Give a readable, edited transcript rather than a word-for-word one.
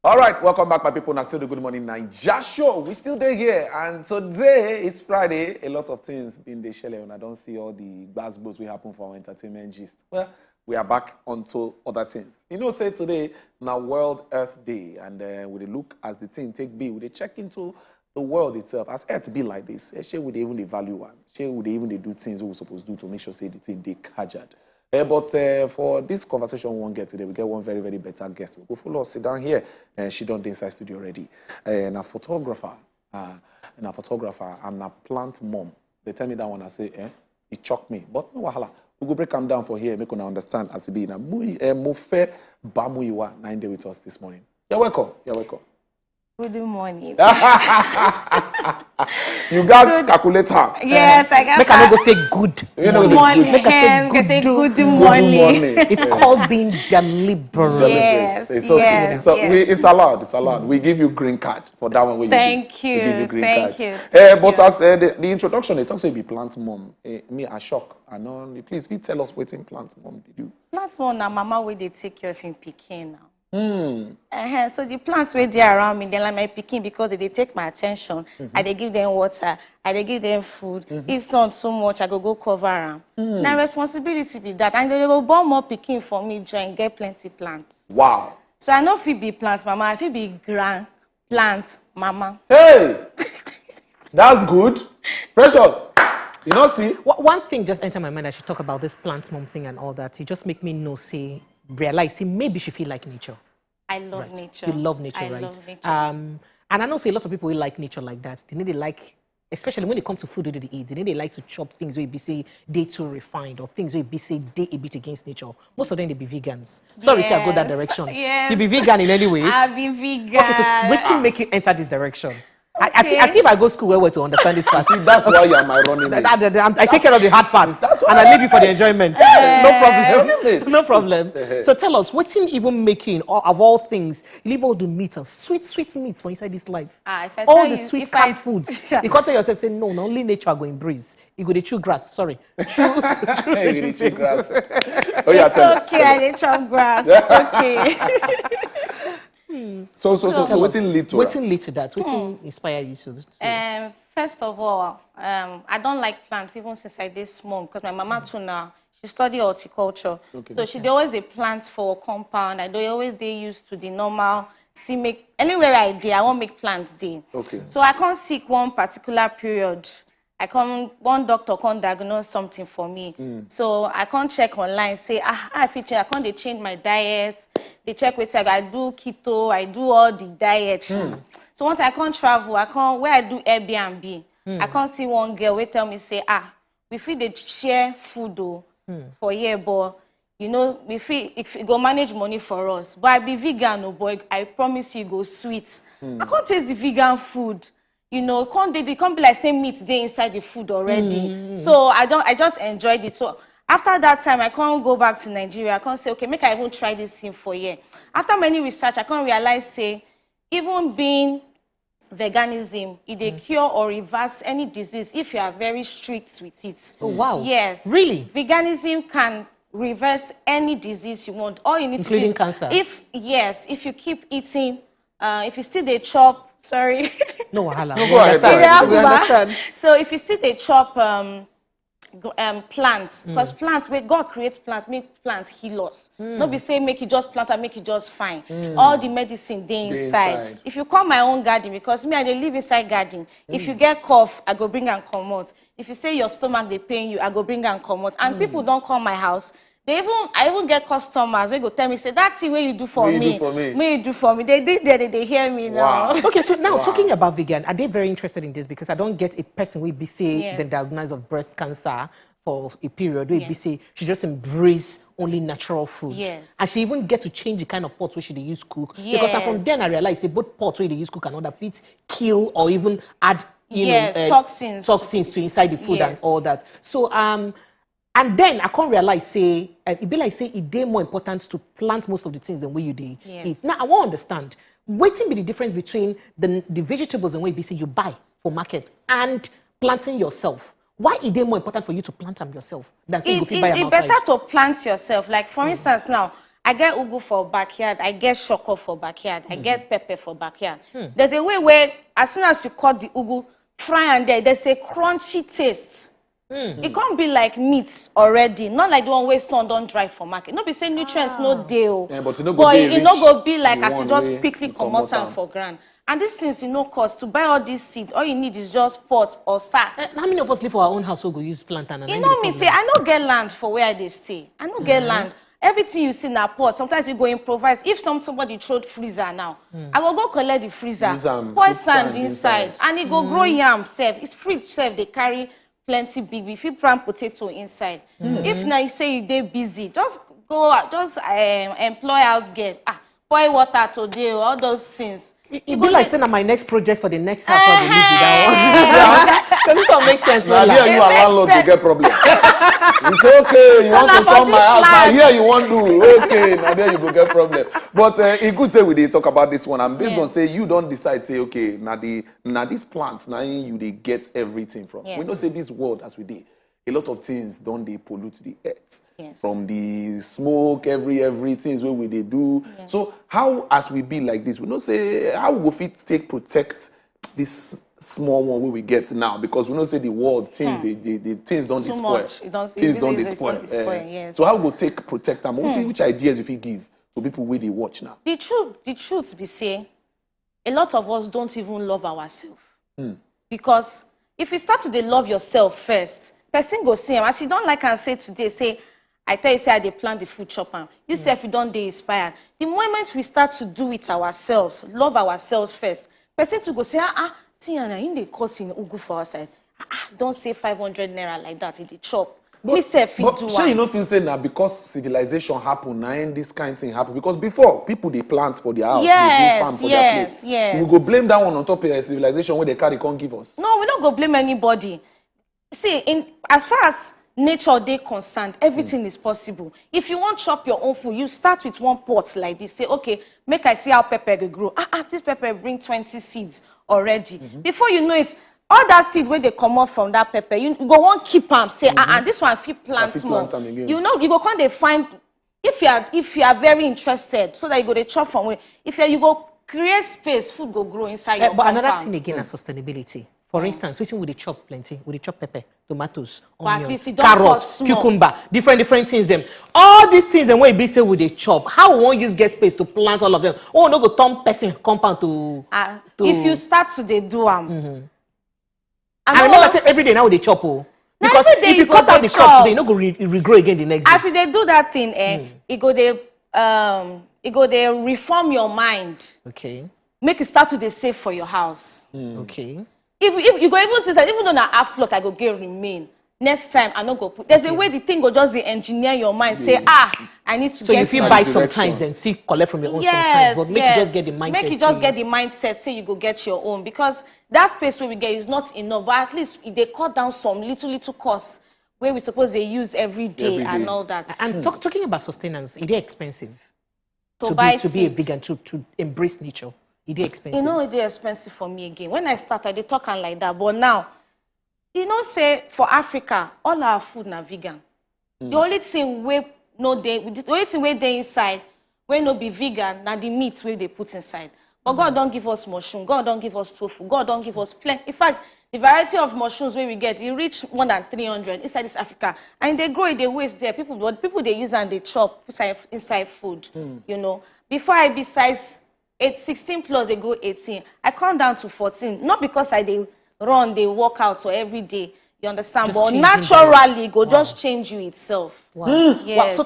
All right, welcome back, my people. Now, still the Good Morning Naija Show. We still there here, and today is Friday. A lot of things been the shell, and I don't see all the basketballs we happen for our entertainment gist. Well, we are back onto other things. You know, say today now World Earth Day, and with a look as the thing take be, we check into the world itself as Earth be like this. Share would even the value one. Share would even they do things we were supposed to do to make sure say the thing they cajad. But for this conversation we won't get today, we get one very, very better guest. We'll follow us, sit down here, and she done the inside studio already. And a photographer, I'm a plant mom. They tell me that one, I say, it shocked me. But no wahala. We go break them down for here, make una understand as it be. Now, Mofe Bamuyiwa, 9 day with us this morning. You're welcome. You're welcome. Good morning. You got calculator. Yes, I got. Make I no go say good. Good morning. Make I say good morning. It's called being deliberate. Yes. It's okay. Yes, it's allowed. It's allowed. We give you green card for that one. Thank you. We give you green Thank card. you. But as the introduction, it talks about be plant mom. Me a shock. I know. Please, tell us what in plant mom did you? Plant mom na mama wey dey take care of him pikin now. So the plants were there around me, they like my pikin because they take my attention. I they give them water, I they give them food. If sun so much, I go cover them. Now responsibility be that, and they go born more pikin for me, join get plenty plants. Wow. So I know if it be plants, mama. I feel be grand plants, mama. Hey, that's good, precious. You know, see. One thing just entered my mind. I should talk about this plant mom thing and all that. It just make me know, realize, maybe she feel like nature. I love nature. You love nature, right? I love nature. And I know a lot of people will like nature like that. They like, especially when it comes to food they eat, they like to chop things where be say they too refined or things where be say they a bit against nature. Most of them they be vegans. Sorry, I go that direction. Yes. You be vegan in any way? I be vegan. Okay, so wait till make you enter this direction. Okay. I see if I go school where to understand this part. See, that's why you are my running mate. I take care of the hard parts and I leave you for the enjoyment. No problem. So tell us, what's in even making, of all things, you leave all the meat and sweet meats for inside this life. All the sweet canned foods. You can't tell yourself, say, no, only nature going breeze. You go to chew grass. Sorry. Chew grass. It's okay, I didn't chop grass. It's okay. So what's in lead to that? What's in lead to that? What's inspire you to? First of all, I don't like plants even since I did small because my mama too now, she studied horticulture. Okay. So she always a plant for a compound. I always used to the normal anywhere I did, I won't make plants there. Okay. So I can't seek one particular period. One doctor can't diagnose something for me. So I can't check online, say, I can't change my diet. They check with I do keto, I do all the diet. So once I can't travel, where I do Airbnb, I can't see one girl who tell me, say, we feel they share food for year, but you know, we feel if you go manage money for us. But I be vegan, boy, I promise you go sweet. I can't taste the vegan food. You know, they can't be like same meat they inside the food already. So I just enjoyed it. So after that time, I can't go back to Nigeria. I can't say, okay, make I even try this thing for a year. After many research, I can't realize, say, even being veganism, it cure or reverse any disease if you are very strict with it. Oh, wow. Yes. Really? Veganism can reverse any disease you want. All you need including to do cancer? If you keep eating, if you still they chop, sorry. No, wahala. We understand. So if you still they chop plants, because plants, where God creates plants, make plants heal us. Not be saying make it just plant and make it just fine. All the medicine they inside. If you call my own garden, because me I dey live inside garden. If you get cough, I go bring and come out. If you say your stomach they pain you, I go bring and come out. And people don't come my house. I even get customers they go tell me, say, that's the way you do for me. You do for me. They hear me now. Wow. Okay, so now talking about vegan, are they very interested in this? Because I don't get a person who be say the diagnosis of breast cancer for a period where be say she just embrace only natural food. Yes. And she even get to change the kind of pot where she they use cook. Because now from then I realized say both pots where they use cook and other feeds kill or even add toxins to inside the food and all that. So and then I can't realize, say, it be like, say, it's more important to plant most of the things than where you do eat. Now, I want to understand, what's be the difference between the vegetables and what you say you buy for market and planting yourself? Why is it more important for you to plant them yourself than say you go buy them outside? It's better to plant yourself. Like, for instance, now, I get ugu for backyard. I get shoko for backyard. I get pepper for backyard. There's a way where as soon as you cut the ugu, fry and there's a crunchy taste. It can't be like meat already. Not like the one where sun don't dry for market. No be say nutrients no deal. Yeah, but it no go be like as you just quickly come out and for grand. And these things, cost. To buy all these seeds, all you need is just pot or sack. How many of us live for our own house who go use plantain? You know me say, I no get land for where they stay. I no get land. Everything you see in a pot, sometimes you go improvise. If somebody throw freezer now, I will go collect the freezer, pour sand inside, and it go grow yam self. It's free self, they carry plenty big. If you plant potato inside. If now you say you're busy, just go out, just employ house girl. Pour water today, all those things. It be like saying my next project for the next house or the leave that one. Because this one makes sense. Now here you are landlord to get problem. It's okay, you want to come my house. Now here you want to, okay, now there you go get problem. But it could say we did talk about this one. And based on say you don't decide, say, okay, now these plants, now you they get everything from. We don't say this world as we did. A lot of things don't they pollute the earth. From the smoke, everything is where they do. So how, as we be like this, we don't say how we fit protect this small one where we get now, because we don't say the world things the things don't despoil. Things don't despoil. So how we take protect them? Which ideas if you give to people where they watch now? The truth be say, a lot of us don't even love ourselves. Because if you start to love yourself first, person go see him. As you don't like and say today, say, I tell you, say, they plant the food chopper. You say, if you don't, they inspire. The moment we start to do it ourselves, love ourselves first, person to go say, see, Anna, in the cut in ugu for our side. Don't say 500 naira like that in the chop. Me say, sure, you know, feel say now because civilization happen, now and this kind of thing happen. Because before, people they plant for their house, they do farm for their place. You go blame that one on top of civilization where they can't give us. No, we don't go blame anybody. See, as far as nature they concerned, everything is possible. If you want to chop your own food, you start with one pot like this. Say, okay, make I see how pepper will grow. This pepper bring 20 seeds already. Before you know it, all that seed where they come out from that pepper, you go one keep them. Say, this one fit plant more. You know, you go come they find if you are very interested, so that you go they chop from where. If you go create space, food go grow inside your But compound. Another thing again is sustainability. For instance, which would they chop plenty? Would they chop pepper, tomatoes, onions, carrots, cucumber, different things them. All these things and what be say would they chop? How won't you get space to plant all of them? Oh, no go turn person compound to if you start to do I remember say every day now they chop because if you cut out the crop today, no go regrow again the next day. As they do that thing, it go they reform your mind. Okay. Make you start to save for your house. Okay. If you go even say even though na half flock I go get remain. Next time I no go put. There's a way the thing go just engineer your mind. Say I need to. So get if you buy sometimes, then see collect from your own sometimes. But make you just get the mindset. Make you just get the mindset. Say you go get your own, because that space where we get is not enough. But at least they cut down some little costs where we suppose they use every day and all that. And talking about sustenance, it is expensive to be a vegan, to embrace nature. It is expensive. You know, it is expensive for me again. When I started, they talking like that. But now, you know, say for Africa, all our food na vegan. The only thing where they inside, where no be vegan, na the meat where they put inside. But God don't give us mushroom. God don't give us tofu. God don't give us plenty. In fact, the variety of mushrooms where we get, it reach more than 300 inside this Africa. And they grow it, they waste there. People they use and they chop inside food. You know, before I be size 16 plus, they go 18. I come down to 14. Not because they run, they work out or every day. You understand? But naturally, go just change you itself. Wow. Yes. Wow. So